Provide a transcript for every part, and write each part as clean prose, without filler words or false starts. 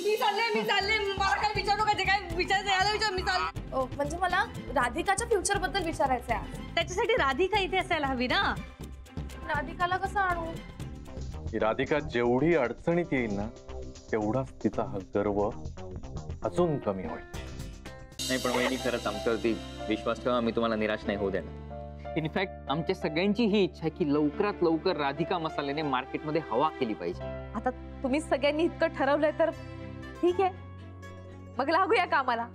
मी चालले मला काय विचारू का जे काय विचारायचं याला विचार मी चालले. म्हणजे मला राधिकाच्या फ्युचर बद्दल विचारायचं आहे. त्याच्यासाठी राधिका इथे असायला हवी ना. राधिकाला कसं आणू? राधिका जेवढी अडचणीत येईल ना तेवढाच तिचा हा गर्व अजून कमी होईल. नाही पण वहिनी खरंच आमच्यावरती विश्वास ठेवा, मी तुम्हाला निराश नाही होऊ देणार. इनफॅक्ट आमच्या सगळ्यांची ही इच्छा आहे की लवकरात लवकर राधिका मसाल्याने मार्केटमध्ये हवा केली पाहिजे. आता तुम्ही सगळ्यांनी इतकं ठरवलंय तर ठीक आहे, मग लागूया कामाला.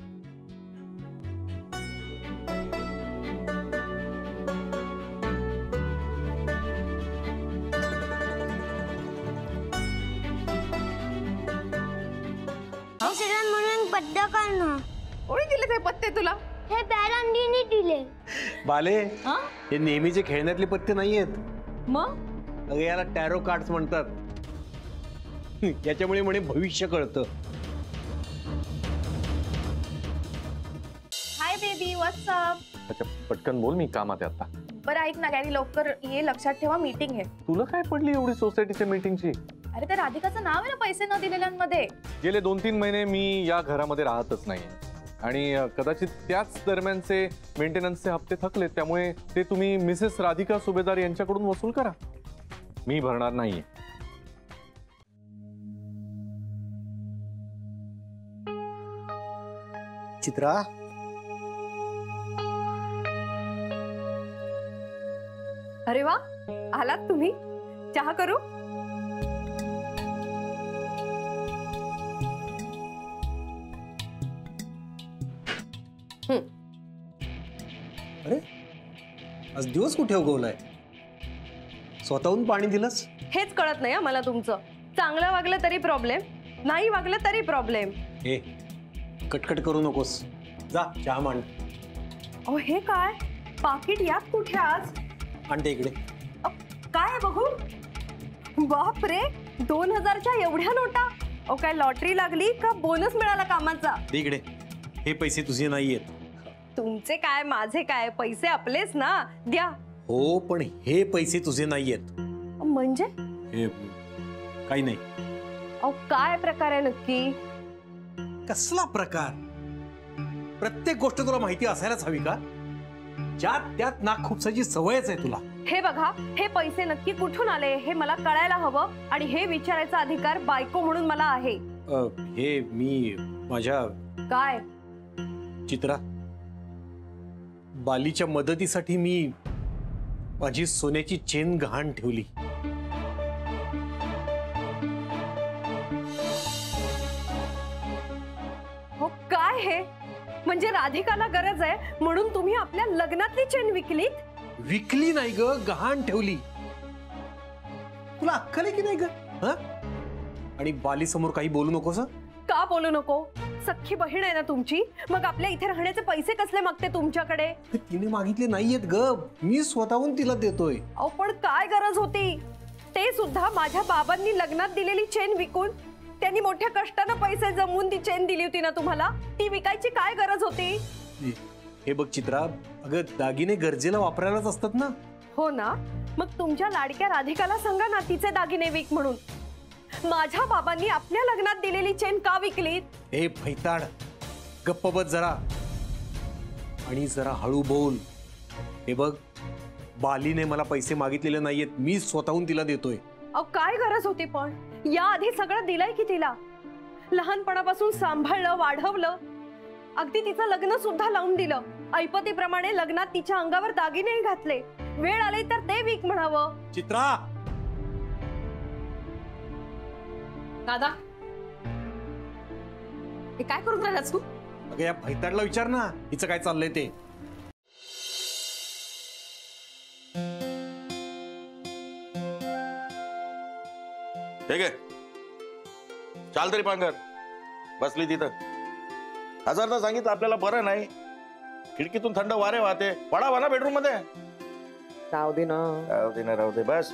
म्हणून पत्ता काढणं. कोणी दिले ते पत्ते तुला? हे पॅरांडीने दिले. बाले, हे नेहमीचे खेळण्यातले पत्ते नाहीयेत. मग अगं याला टॅरो कार्ड्स म्हणतात. याच्यामुळे म्हणे भविष्य कळतं. हाय बेबी, व्हॉट्स अप? अच्छा पटकन बोल, मी कामात आहे आता. बरं ऐक ना गॅरी, लवकर ये, लक्षात ठेवा मीटिंग आहे. तुला काय पडली एवढी सोसायटीच्या मीटिंगची? अरे त्या राधिकाचं नाव आहे ना पैसे न दिलेल्यांमध्ये. गेले 2-3 महिने मी या घरामध्ये राहतच नाही आणि कदाचित त्याच दरम्यानचे मेंटेनन्सचे हप्ते थकले, त्यामुळे ते तुम्ही मिसेस राधिका सुभेदार यांच्याकडून वसूल करा. मी भरणार नाहीये. चित्रा, अरे वा, आलात तुम्ही. चहा करू? अरे आज दिवस कुठे उगवलाय? स्वतःहून पाणी दिलंस? हेच कळत नाही मला तुमचं. चांगलं वागलं तरी प्रॉब्लेम, नाही वागलं तरी प्रॉब्लेम. ए कटकट करू नकोस, जा चहा मांड. अहो हे काय पाकिट यात कुठे आज? आणते इकडे. काय आहे बघू? बाप रे, 2000च्या एवढ्या नोटा. अहो काय लॉटरी लागली का बोनस मिळाला कामाचा? दे इकडे. हे पैसे तुझे नाहीयेत. तुमचे काय माझे काय, पैसे आपलेच ना, द्या. हो पण हे पैसे तुझे नाहीयेत. म्हणजे हे काही नाही. अहो काय प्रकार आहे नक्की? कसला प्रकार? प्रत्येक गोष्ट तुला माहिती असायलाच हवी का? ज्यात त्यात नाक खुपसायची सवयच आहे तुला. हे बघा, हे पैसे नक्की कुठून आले हे मला कळायला हवं आणि हे विचारायचा अधिकार बायको म्हणून मला आहे. हे मी माझ्या काय? चित्रा, बालीच्या मदतीसाठी मी माझी सोन्याची चेन गहाण ठेवली. हो काय हे? म्हणजे राधिकाला गरज आहे म्हणून तुम्ही आपल्या लग्नातली चेन विकलीत? विकली नाही ग, गहाण ठेवली. तुला अक्कल आहे की नाही ग? आणि बाली समोर काही बोलू नकोस. का बोलू नको? सख्खी बहीण आहे ना तुमची, मग आपल्या इथे राहण्याचे पैसे कसले मागते तुमच्याकडे? तिने मागितले नाहीयेत ग, मी स्वतःहून तिला देतोय. अहो पण काय गरज होती? ते सुद्धा माझ्या बाबांनी लग्नात दिलेली चेन विकून. त्यांनी मोठ्या कष्टानं पैसे जमवून ती चेन दिली होती ना तुम्हाला, ती विकायची काय गरज होती? हे बघ चित्रा, अगं दागिने गरजेला वापरायलाच असतात ना. हो ना, मग तुमच्या लाडक्या राधिकाला सांगा ना तिचे दागिने विक म्हणून. माझ्या बाबांनी आपल्या लग्नात दिलेली चेन का विकलीत? हे फैताड, गप्प बस जरा आणि जरा हळू बोल. हे बघ, बालीने मला पैसे मागितलेले नाहीयेत, मी स्वतःहून तिला देतोय. अहो काय गरज होती पण? या आधी सगळं दिलंय की तिला. लहानपणापासून सांभाळलं, वाढवलं, अगदी तिचं लग्न सुद्धा लावून दिलं. ऐपतीप्रमाणे लग्नात तिच्या अंगावर दागिनेही घातले. वेळ आली तर ते विक म्हणावं. चित्रा, दादा हे काय करून राहिलास तू? अगं या फैताडला विचार ना, हिचं काय चाललंय ते. ठीक आहे, चाल तरी पांघर. बसली तिथं. हजारदा सांगितलं आपल्याला बरं नाही. खिडकीतून थंड वारे वाहते, पडावा ना बेडरूम मध्ये. राहू दे ना. राहू दे ना, राहू दे बस.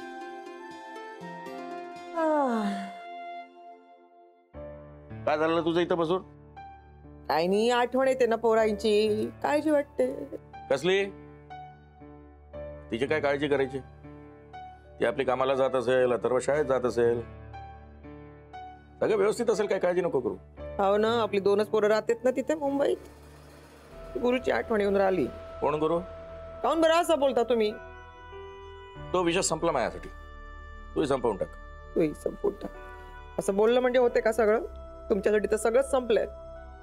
काय झालं तुझं इथं बसून? काही नाही, आठवण येते ना पोरांची, काळजी वाटते. कसली? तिची काय काळजी करायची? ती आपली कामाला जात असेल, अथर्व शाळेत जात असेल. सगळं व्यवस्थित असेल, काय काळजी नको करू. हो ना, आपली 2च पोरं राहतात ना तिथे मुंबईत. गुरुची आठवण येऊन राहिली. कोण गुरु? काऊन बरं असं बोलता तुम्ही? तो विषय संपला माझ्यासाठी, तूही संपवून टाक. तूही संपून टाक. असं बोललं म्हणजे होते का सगळं? तुमच्यासाठी तर सगळंच संपलंय.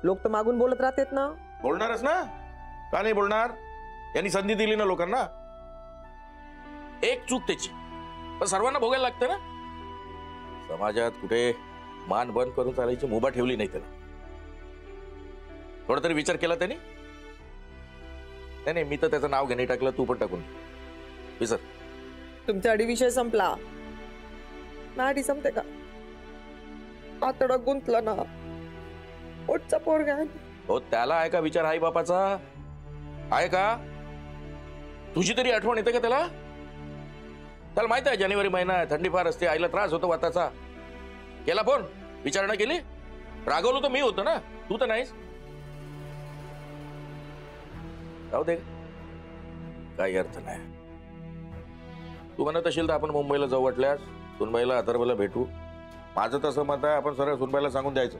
लोक तर मागून बोलत राहतात ना. बोलणारच ना, का नाही बोलणार? यांनी संधी दिली ना लोकांना. एक चूक त्याची पण सर्वांना भोगायला लागतं ना. समाजात कुठे मान बंद करून चालायची मुभा ठेवली नाही त्याला. थोडा तरी विचार केला त्याने? नाही, मी तर त्याचं नाव घेणे टाकलं, तू पण टाकून विसर. तुमचा आधी विषय संपला. नाडी संपते का? आतडा गुंतला ना. पोटचा पोरगा आहे. हो, त्याला आहे का विचार आई बापाचा? आहे का? तुझी तरी आठवण येते का त्याला? त्याला माहित आहे जानेवारी महिना आहे, थंडी फार असते, आईला त्रास होतो वाताचा. केला फोन? विचारणा केली? रागवलो तर मी होतो ना, तू तर नाहीस. जाऊ दे, काही अर्थ नाही. तू म्हणत असेल तर आपण मुंबईला जाऊ, वाटल्यास सुनबाईला अथर्वला भेटू. माझं तसं मत आहे, आपण सरळ सुनबाईला सांगून द्यायचं,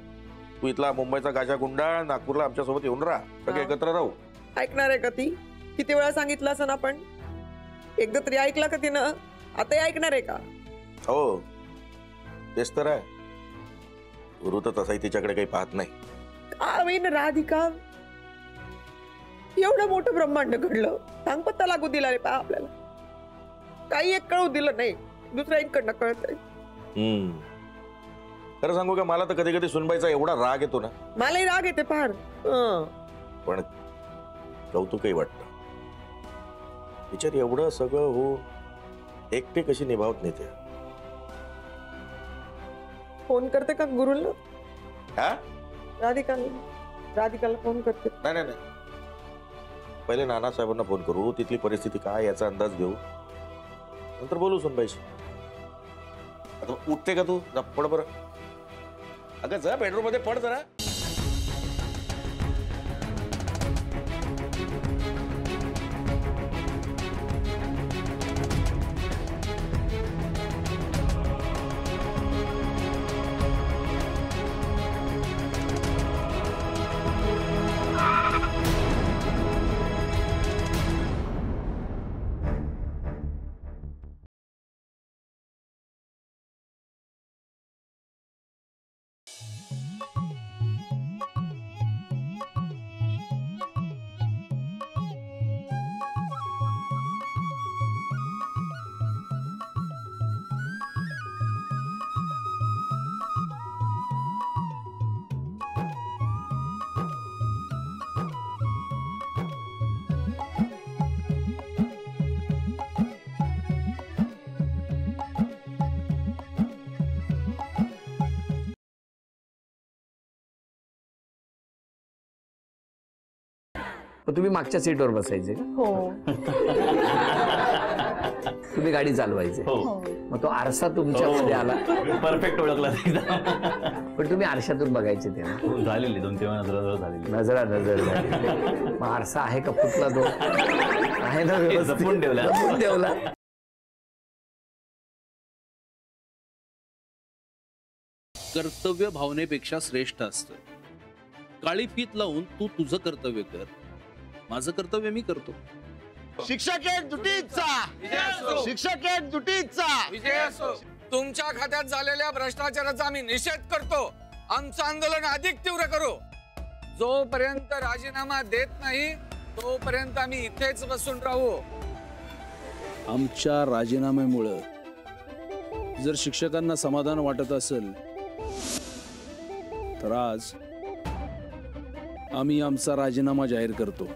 तू इथला मुंबईचा गाजा गुंडा, नागपूरला आमच्या सोबत येऊन राहा, सगळे एकत्र राहू. ऐकणार आहे का ती? किती वेळा सांगितलं असं ना, आपण एकदा तरी ऐकला का तिनं? आताही ऐकणार आहे का? हो, तेच तर आहे. गुरु तर तसाही तिच्याकडे काही पाहत नाही. का राधिका, एवढं मोठं ब्रह्मांड घडलं, सांग पत्ता लागू दिला रे पा आपल्याला. काही एक कळू दिलं नाही, दुसऱ्या इकडनं कळत आहे. खरं सांगू का, मला तर कधी कधी सुनबाईचा एवढा राग येतो ना. मलाही राग येते फार. पण कौतुकही वाटतं. विचार, एवढं सगळं हो एकटे कशी निभावत नाही ते. फोन करते का गुरुला? हा, राधिकाला फोन करते. नाही, पहिले नानासाहेबांना फोन करू, तिथली परिस्थिती काय याचा अंदाज घेऊ, नंतर बोलू सुनबाईशी. आता उठते का तू? जा पड बरं. अगं जा बेडरूम मध्ये पड जरा. तुम्ही मागच्या सीटवर बसायचे. हो. तुम्ही गाडी चालवायचे. मग तो आरसा तुमच्यामध्ये आला. परफेक्ट ओळखला. पण तुम्ही आरशातून बघायचे तेव्हा. झालेली 2-3 नजर झालेली. नजर. मग आरसा आहे का फुटला? तो आहे ना, जपून ठेवला. कर्तव्य भावनेपेक्षा श्रेष्ठ असतं. काळी फीत लावून तू तुझं कर्तव्य कर, माझं कर्तव्य मी करतो. शिक्षक एक जुटीचा, शिक्षक एक जुटीचा. तुमच्या खात्यात झालेल्या भ्रष्टाचाराचा आम्ही निषेध करतो. आमचं आंदोलन अधिक तीव्र करू. जोपर्यंत राजीनामा देत नाही तोपर्यंत आम्ही इथेच बसून राहू. आमच्या राजीनाम्यामुळे जर शिक्षकांना समाधान वाटत असेल तर आज आम्ही आमचा राजीनामा जाहीर करतो.